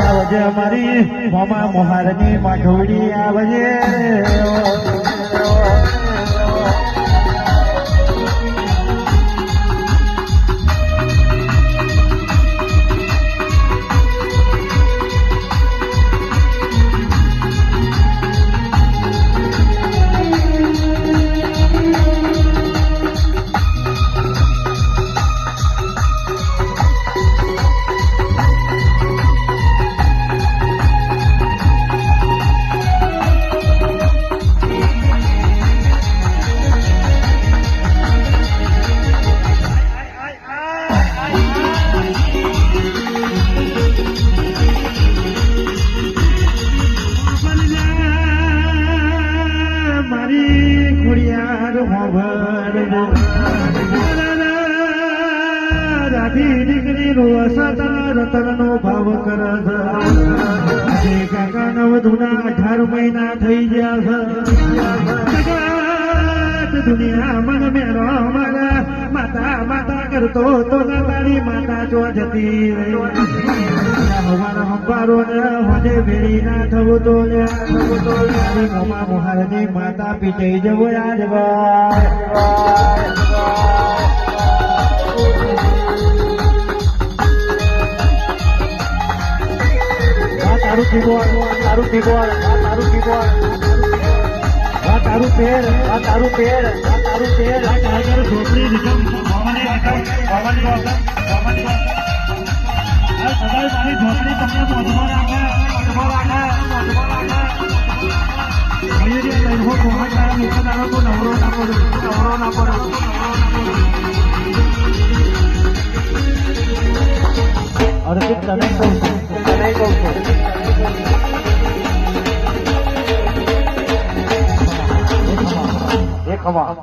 આવજે અમારી મોમા મોહારની માઠોડી આવજે રતન નો ભાવ કરે છે કાકા નવ ધૂના 18 મહિના થઈ ગયા છે દુનિયા મન મેરો મારા માતા માતા કરતો તો તારી માતા જો જતી હવાના હંપારો ને હોજે ભેરી ના થવું તો મોમા મોહારની માતા પીટાઈ જવો યાદ તારું કીબોર્ડ તારું કીબોર્ડ તારું કીબોર્ડ તારું પેર તારું પેર તારું પેર તારું ઝોપડી નિકમ મામાની વાતમ મામાની વાતમ મામાની વાતમ આ સદાય મારી ઝોપડી તમને મોઢમાં રાખે અહીંયા લઈ હો કોમન તારા મુખ તારો તો નવરો ના પડે અરે તને કહું છું ખમા